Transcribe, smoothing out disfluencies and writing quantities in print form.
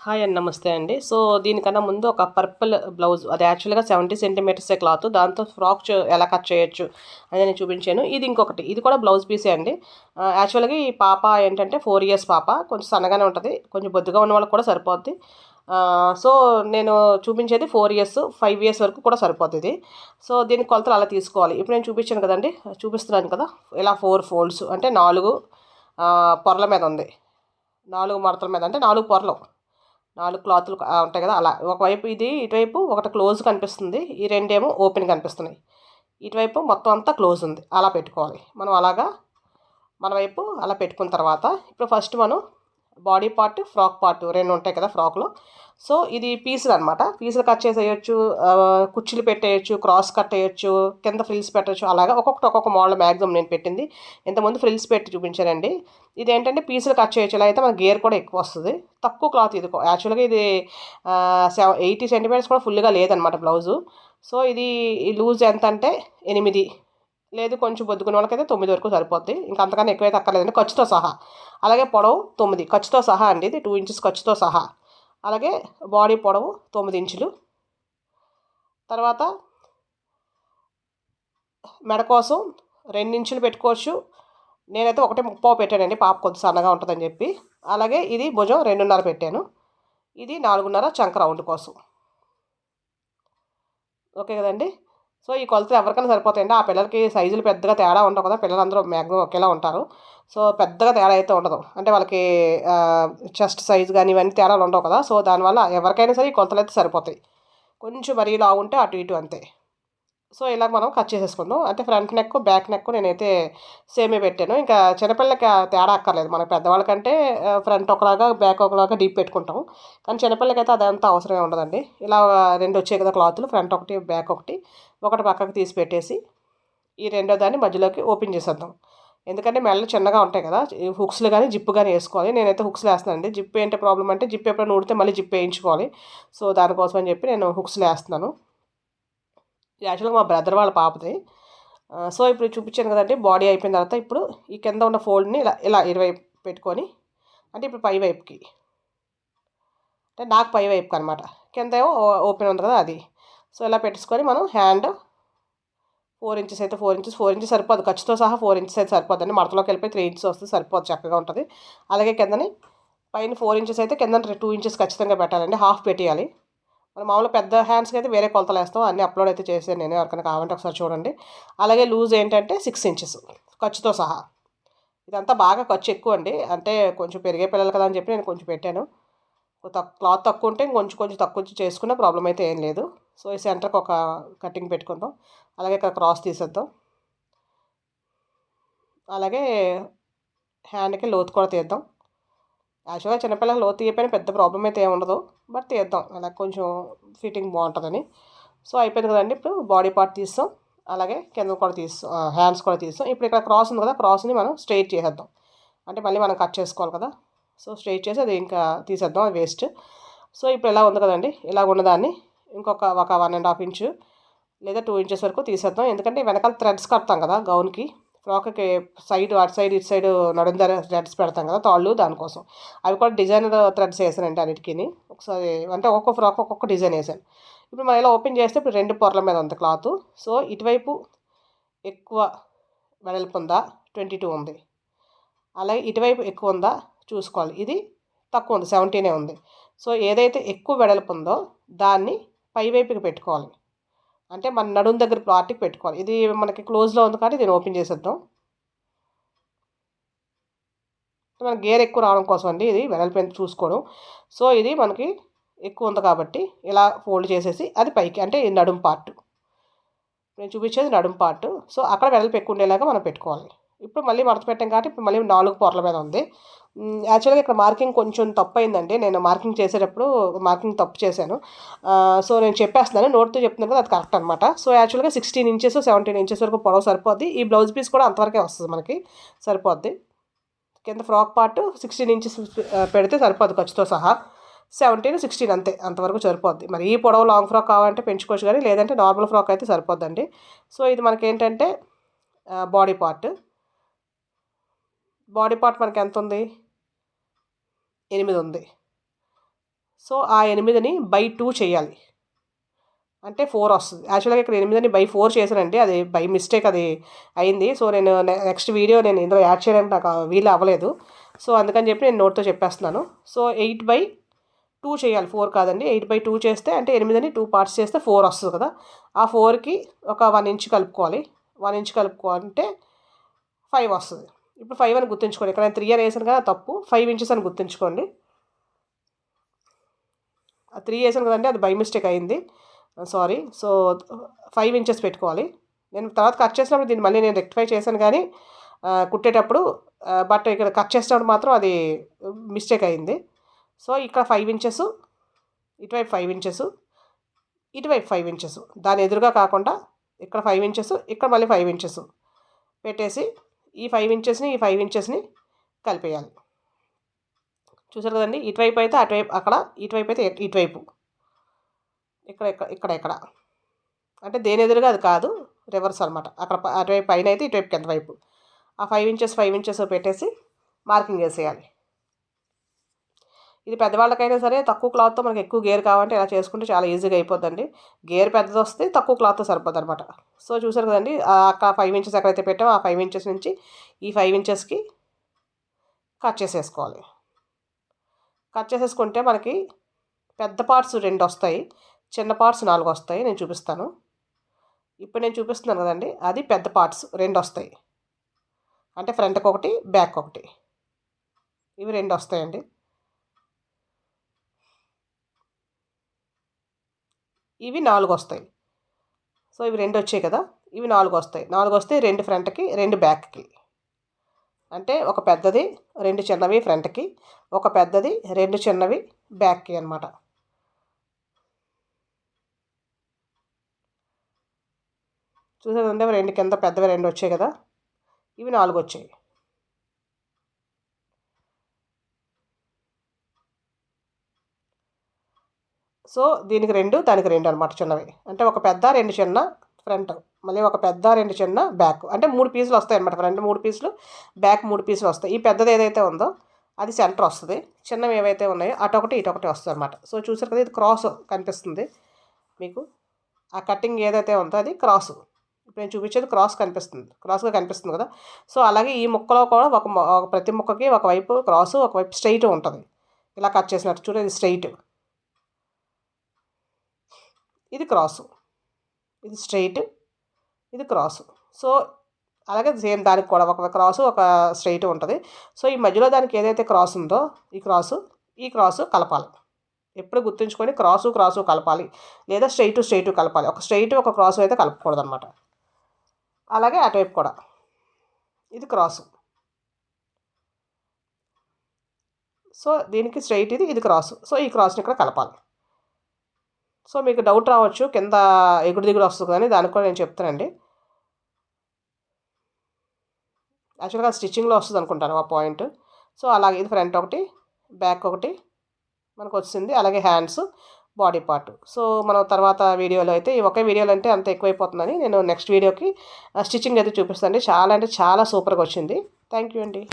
Hi అండి. నమస్తే అండి. సో, దీనికన్నా ముందు ఒక పర్పుల్ బ్లౌజ్ అది యాక్చువల్‌గా 70 సెంటీమీటర్సే క్లాత్. దాంతో ఫ్రాక్ ఎలా కట్ చేయొచ్చు అని నేను చూపించాను. ఇది ఇంకొకటి. ఇది కూడా బ్లౌజ్ పీసే అండి. యాక్చువల్‌గా ఈ పాప ఏంటంటే 4 ఇయర్స్ పాప. కొంచెం సన్నగానే ఉంటది. కొంచెం బొద్దుగా ఉన్న వాళ్ళకి కూడా సరిపోద్ది. సో, నేను చూపించేది 4 ఇయర్స్, 5 ఇయర్స్ వరకు కూడా సరిపోద్ది ఇది. సో, దీని కొలతలు అలా తీసుకోవాలి. ఇప్పుడు నేను చూపించాను కదండీ! చూపిస్తున్నాను కదా! ఇలా 4 ఫోల్డ్స్ అంటే 4 పొరల మీద ఉంది. 4 మడతల మీద అంటే 4 పొరలు. 4 క్లాతులు ఉంటాయి కదా! అలా. ఒకవైపు ఇది ఇటువైపు ఒకటి క్లోజ్ కనిపిస్తుంది. ఈ రెండేమో ఓపెన్ కనిపిస్తున్నాయి. ఇటువైపు మొత్తం అంతా క్లోజ్ ఉంది. అలా పెట్టుకోవాలి. మనం అలాగా మన వైపు అలా పెట్టుకున్న తర్వాత ఇప్పుడు ఫస్ట్ మనం బాడీ పార్ట్, ఫ్రాక్ పార్ట్ 2 ఉంటాయి కదా ఫ్రాక్‌లో. సో, ఇది పీసులనమాట. పీసులు కట్ చేసేయొచ్చు, కుచ్చులు పెట్టేయొచ్చు, క్రాస్ కట్టేయొచ్చు, కింద ఫ్రిల్స్ పెట్టొచ్చు. అలాగా ఒక్కొక్కటి ఒక్కొక్క మోడల్ మ్యాక్సిమం నేను పెట్టింది. ఇంతకుముందు ఫ్రిల్స్ పెట్టి చూపించానండి. ఇదేంటంటే పీసులు కట్ చేయొచ్చు. ఇలా అయితే మనకి గేర్ కూడా ఎక్కువొస్తది. తక్కువ క్లాత్ ఇది. యాక్చువల్‌గా ఇది 80 సెంటీమీటర్స్ కూడా ఫుల్‌గా లేదనమాట బ్లౌజు. సో, ఇది ఈ లూజ్ ఎంతంటే 8, లేదు కొంచెం బొద్దుకున్న వాళ్ళకైతే 9 వరకు సరిపోద్ది. ఇంకా అంతకన్నా ఎక్కువైతే అక్కర్లేదండి ఖర్చుతో సహా. అలాగే పొడవు 9 ఖర్చుతో సహా అండి. ఇది 2 ఇంచెస్ ఖర్చుతో సహా. అలాగే బాడీ పొడవు 9 ఇంచులు. తర్వాత మెడ కోసం 2 ఇంచులు పెట్టుకోవచ్చు. నేనైతే 1.30 పెట్టానండి పాప కొద్ది సన్నగా ఉంటుందని చెప్పి. అలాగే ఇది భుజం 2.5 పెట్టాను. ఇది 4.5 చంక రౌండ్ కోసం. ఓకే కదండి! సో, ఈ కొలతలు ఎవరికైనా సరిపోతాయండి. ఆ పిల్లలకి సైజులు పెద్దగా తేడా ఉండవు కదా! పిల్లలందరూ మాక్సిమం ఒకేలా ఉంటారు. సో, పెద్దగా తేడా అయితే ఉండదు. అంటే వాళ్ళకి చెస్ట్ సైజ్ గాని ఇవన్నీ తేడాలు ఉండవు కదా! సో, దానివల్ల ఎవరికైనా సరే ఈ కొలతలైతే సరిపోతాయి. కొంచెం మరీ లావుంటే అటు ఇటు అంతే. సో, ఇలాగ మనం కట్ చేసేసుకుందాం. అంటే ఫ్రంట్ నెక్, బ్యాక్ నెక్ నేనైతే సేమే పెట్టాను. ఇంకా చిన్నపిల్లలకి తేడా అక్కర్లేదు. మన పెద్దవాళ్ళకంటే ఫ్రంట్ ఒకలాగా, బ్యాక్ ఒకలాగా డీప్ పెట్టుకుంటాం. కానీ చిన్నపిల్లలకైతే అదంతా అవసరమే ఉండదండి. ఇలా 2 వచ్చాయి కదా క్లాతులు, ఫ్రంట్ ఒకటి, బ్యాక్ ఒకటి. ఒకటి పక్కకు తీసి పెట్టేసి, ఈ రెండో దాన్ని మధ్యలోకి ఓపెన్ చేసేద్దాం. ఎందుకంటే మెడలు చిన్నగా ఉంటాయి కదా! ఈ హుక్స్‌లు గాని, జిప్ గాని ఏసుకోవాలి. నేనైతే హుక్స్‌లో ఏస్తున్నానండి. జిప్ ఏంటి ప్రాబ్లమ్ అంటే జిప్ ఎప్పుడైనా ఊడితే మళ్ళీ జిప్ ఏయించుకోవాలి. సో, దానికోసం అని చెప్పి నేను హుక్స్‌లో ఏస్తున్నాను. యాక్చువల్‌గా మా బ్రదర్ వాళ్ళ పాపది. సో, ఇప్పుడు చూపించాను కదండీ! బాడీ అయిపోయిన తర్వాత ఇప్పుడు ఈ కింద ఉన్న ఫోల్డ్‌ని ఇలా ఇలా ఇరువైపు పెట్టుకొని, అంటే ఇప్పుడు పై వైపుకి, అంటే నాకు పై వైపుకనమాట. కిందేమో ఓపెన్ ఉంది కదా! అది. సో, ఇలా పెట్టేసుకొని మనం హ్యాండ్ 4 ఇంచెస్ అయితే 4 ఇంచెస్, 4 ఇంచెస్ సరిపోదు. ఖర్చుతో సహా 4 ఇంచెస్ అయితే సరిపోద్దండి. మడతలోకి వెళ్ళిపోయి 3 ఇంచెస్ వస్తే సరిపోద్ది, చక్కగా ఉంటది. అలాగే కిందని పైన 4 ఇంచెస్ అయితే కిందన 2 ఇంచెస్ ఖచ్చితంగా పెట్టాలండి. హాఫ్ పెట్టేయాలి. మనం మామూలుగా పెద్ద హ్యాండ్స్‌కి అయితే వేరే కొలతలేస్తాం. అన్నీ అప్‌లోడ్ అయితే చేశాను నేను. ఎవరికైనా కావాలంటే ఒకసారి చూడండి. అలాగే లూజ్ ఏంటంటే 6 ఇంచెస్ ఖర్చుతో సహా. ఇదంతా బాగా ఖర్చు ఎక్కువండి. అంటే కొంచెం పెరిగే పిల్లలు కదా అని చెప్పి నేను కొంచెం పెట్టాను. క్లాత్ తక్కువ ఉంటే ఇంకొంచెం కొంచెం తక్కువ చేసుకున్న ప్రాబ్లమ్ అయితే ఏం లేదు. సో, ఈ సెంటర్‌కి ఒక కటింగ్ పెట్టుకుందాం. అలాగే ఇక్కడ క్రాస్ తీసేద్దాం. అలాగే హ్యాండ్‌కి లోతు కూడా తీద్దాం. యాక్చువల్‌గా చిన్నపిల్లలకి లోతు తీయకపోయినా పెద్ద ప్రాబ్లమ్ అయితే ఏమి ఉండదు. బట్ తీద్దాం. అలా కొంచెం ఫిట్టింగ్ బావుంటదని. సో, అయిపోయింది కదండీ! ఇప్పుడు బాడీ పార్ట్ తీసేసాం. అలాగే కింద కూడా హ్యాండ్స్ కూడా తీసేసాం. ఇప్పుడు ఇక్కడ క్రాస్ ఉంది కదా! క్రాస్‌ని మనం స్ట్రెయిట్ చేసేద్దాం. అంటే మళ్ళీ మనం కట్ చేసుకోవాలి కదా! సో, స్ట్రెయిట్ చేసి అది ఇంకా తీసేద్దాం. అది వేస్ట్. సో, ఇప్పుడు ఇలా ఉంది కదండీ! ఇలాగ ఉన్నదాన్ని ఇంకొక ఒక 1 ½ ఇంచు లేదా 2 ఇంచెస్ వరకు తీసేద్దాం. ఎందుకంటే వెనకాల థ్రెడ్స్ కడతాం కదా! గౌన్‌కి. ఫ్రాక్‌కి సైడ్ అటు సైడ్, ఇటు సైడ్ నడుం దగ్గర థ్రెడ్స్ పెడతాం కదా! తాళ్ళు దానికోసం. అవి కూడా డిజైనర్ థ్రెడ్స్ ఏసానండి అన్నిటికిని. ఒకసారి అంటే ఒక్కొక్క ఫ్రాక్ ఒక్కొక్క డిజైన్ ఏసాను. ఇప్పుడు మనం ఇలా ఓపెన్ చేస్తే ఇప్పుడు 2 పొరల మీద ఉంది క్లాతు. సో, ఇటువైపు ఎక్కువ వెడల్పు ఉందా? 22 ఉంది. అలాగే ఇటువైపు ఎక్కువ ఉందా చూసుకోవాలి. ఇది తక్కువ ఉంది, 17 ఉంది. సో, ఏదైతే ఎక్కువ వెడల్పు ఉందో దాన్ని పై వైపుకి పెట్టుకోవాలి. అంటే మన నడుము దగ్గర పార్ట్‌కి పెట్టుకోవాలి. ఇది మనకి క్లోజ్‌లో ఉంది కాబట్టి దీన్ని ఓపెన్ చేసేద్దాం. మన గేర్ ఎక్కువ రావడం కోసం అండి ఇది వెడల్పు ఎంత చూసుకోవడం. సో, ఇది మనకి ఎక్కువ ఉంది కాబట్టి ఇలా ఫోల్డ్ చేసేసి అది పైకి, అంటే ఇది నడుము పార్ట్. నేను చూపించేది నడుము పార్ట్. సో, అక్కడ వెడల్పు ఎక్కువ ఉండేలాగా మనం పెట్టుకోవాలి. ఇప్పుడు మళ్ళీ మడత పెట్టాం కాబట్టి ఇప్పుడు మళ్ళీ 4 పొరల మీద ఉంది. యాక్చువల్‌గా ఇక్కడ మార్కింగ్ కొంచెం తప్పయిందండి. నేను మార్కింగ్ చేసేటప్పుడు మార్కింగ్ తప్పు చేశాను. సో, నేను చెప్పేస్తున్నాను. నోట్‌తో చెప్తున్నాను కదా! అది కరెక్ట్ అనమాట. సో, యాక్చువల్‌గా 16 ఇంచెస్, 17 ఇంచెస్ వరకు పొడవు సరిపోద్ది. ఈ బ్లౌజ్ పీస్ కూడా అంతవరకే వస్తది మనకి. సరిపోద్ది. కింద ఫ్రాక్ పార్ట్ 16 ఇంచెస్ పెడితే సరిపోద్ది ఖర్చుతో సహా. 17, 16 అంతే. అంతవరకు సరిపోద్ది. మరి ఈ పొడవు లాంగ్ ఫ్రాక్ కావాలంటే పెంచుకోవచ్చు గానీ, లేదంటే నార్మల్ ఫ్రాక్ అయితే సరిపోద్దండి. సో, ఇది మనకేంటంటే బాడీ పార్ట్. బాడీ పార్ట్ మనకెంతుంది? 8 ఉంది. సో ఆ 8ని బై 2 చేయాలి, అంటే 4 వస్తుంది. యాక్చువల్గా ఇక్కడ 8ని బై 4 చేశానండి, అది బై మిస్టేక్ అది అయింది. సో నేను నెక్స్ట్ వీడియో నేను ఇందులో యాడ్ చేయడానికి నాకు వీలు అవ్వలేదు. సో అందుకని చెప్పి నేను నోట్తో చెప్పేస్తున్నాను. సో 8/2 చేయాలి, 4 కాదండి. 8/2 చేస్తే అంటే 8ని 2 పార్ట్స్ చేస్తే 4 వస్తుంది కదా. ఆ 4కి ఒక 1 ఇంచ్ కలుపుకోవాలి. 1 ఇంచ్ కలుపుకోవాలంటే 5 వస్తుంది. ఇప్పుడు 5 అని గుర్తుంచుకోండి. ఇక్కడ నేను 3 అని వేసాను కదా, తప్పు. 5 ఇంచెస్ అని గుర్తుంచుకోండి. 3 వేసాను కదండి, అది బై మిస్టేక్ అయింది, సారీ. సో 5 ఇంచెస్ పెట్టుకోవాలి. నేను తర్వాత కట్ చేసినప్పుడు దీన్ని మళ్ళీ నేను రెక్టిఫై చేశాను కానీ కుట్టేటప్పుడు, బట్ ఇక్కడ కట్ చేసినప్పుడు మాత్రం అది మిస్టేక్ అయింది. సో ఇక్కడ 5 ఇంచెస్, ఇటువైపు 5 ఇంచెస్, ఇటువైపు 5 ఇంచెస్, దాని ఎదురుగా కాకుండా ఇక్కడ 5 ఇంచెస్, ఇక్కడ మళ్ళీ 5 ఇంచెస్ పెట్టేసి ఈ 5 ఇంచెస్ని ఈ 5 ఇంచెస్ని కలిపేయాలి. చూసారు కదండి, ఇటువైపు అయితే అటువైపు అక్కడ, ఇటువైపు అయితే ఇటువైపు, ఇక్కడ ఇక్కడ ఇక్కడ అంటే దేని ఎదురుగా అది కాదు, రివర్స్ అనమాట. అక్కడ అటువైపు పైన అయితే ఇటువైపు కింద వైపు ఆ 5 ఇంచెస్ పెట్టేసి మార్కింగ్ వేసేయాలి. ఇది పెద్దవాళ్ళకైనా సరే తక్కువ క్లాత్తో మనకి ఎక్కువ గేర్ కావాలంటే ఇలా చేసుకుంటే చాలా ఈజీగా అయిపోద్దండి. గేర్ పెద్దది వస్తే తక్కువ క్లాత్తో సరిపోద్ది అనమాట. సో చూసారు కదండి, అక్కడ 5 ఇంచెస్ ఎక్కడైతే పెట్టామో ఆ 5 ఇంచెస్ నుంచి ఈ 5 ఇంచెస్కి కట్ చేసేసుకోవాలి. కట్ చేసేసుకుంటే మనకి పెద్ద పార్ట్స్ 2 వస్తాయి, చిన్న పార్ట్స్ 4 వస్తాయి. నేను చూపిస్తాను. ఇప్పుడు నేను చూపిస్తున్నాను కదండి, అది పెద్ద పార్ట్స్ 2 వస్తాయి. అంటే ఫ్రంట్కి ఒకటి, బ్యాక్ ఒకటి, ఇవి 2 వస్తాయండి. ఇవి 4 వస్తాయి. సో ఇవి 2 వచ్చాయి కదా, ఇవి 4 వస్తాయి. 4 వస్తే 2 ఫ్రంట్కి, 2 బ్యాక్కి. అంటే ఒక పెద్దది 2 చిన్నవి ఫ్రంట్కి, ఒక పెద్దది 2 చిన్నవి బ్యాక్కి అనమాట. చూసారంటే 2 కింద పెద్దవి 2 వచ్చాయి కదా, ఇవి 4 వచ్చాయి. సో దీనికి 2, దానికి 2 అనమాట చిన్నవి. అంటే ఒక పెద్ద 2 చిన్న ఫ్రంట్, మళ్ళీ ఒక పెద్ద 2 చిన్న బ్యాక్. అంటే 3 పీసులు వస్తాయి అనమాట. ఫ్రంట్ 3 పీసులు, బ్యాక్ 3 పీసులు వస్తాయి. ఈ పెద్దది ఏదైతే ఉందో అది సెంటర్ వస్తుంది, చిన్నవి ఏవైతే ఉన్నాయో అటొకటి ఇటొకటి వస్తుంది అనమాట. సో చూసారు కదా, ఇది క్రాస్ కనిపిస్తుంది మీకు. ఆ కటింగ్ ఏదైతే ఉందో అది క్రాస్. ఇప్పుడు నేను చూపించేది క్రాస్గా కనిపిస్తుంది కదా. సో అలాగే ఈ ముక్కలో కూడా ప్రతి ముక్కకి ఒకవైపు క్రాసు, ఒకవైపు స్ట్రైట్ ఉంటుంది. ఇలా కట్ చేసినట్టు చూడండి, ఇది స్ట్రైట్, ఇది క్రాసు, ఇది స్ట్రైట్, ఇది క్రాసు. సో అలాగే సేమ్ దానికి కూడా ఒక క్రాసు, ఒక స్ట్రైట్ ఉంటుంది. సో ఈ మధ్యలో దానికి ఏదైతే క్రాస్ ఉందో ఈ క్రాసు కలపాలి. ఎప్పుడు గుర్తుంచుకొని క్రాసు కలపాలి, లేదా స్ట్రైట్ కలపాలి. ఒక స్ట్రైట్ ఒక క్రాసు అయితే కలపకూడదు అనమాట. అలాగే అటువైపు కూడా ఇది క్రాసు. సో దీనికి స్ట్రైట్, ఇది క్రాసు. సో ఈ క్రాస్ని ఇక్కడ కలపాలి. సో మీకు డౌట్ రావచ్చు, కింద ఎగుడు దిగుడు వస్తుంది కానీ దానికి కూడా నేను చెప్తానండి. యాక్చువల్గా స్టిచ్చింగ్లో వస్తుంది అనుకుంటాను ఆ పాయింట్. సో అలాగే ఇది ఫ్రంట్ ఒకటి, బ్యాక్ ఒకటి మనకు వచ్చింది. అలాగే హ్యాండ్స్, బాడీ పార్ట్. సో మనం తర్వాత వీడియోలో అయితే ఈ ఒకే వీడియోలో అంటే అంత ఎక్కువైపోతుందని నేను నెక్స్ట్ వీడియోకి స్టిచ్చింగ్ అయితే చూపిస్తాను. చాలా అంటే చాలా సూపర్గా వచ్చింది. థ్యాంక్ యూ అండి.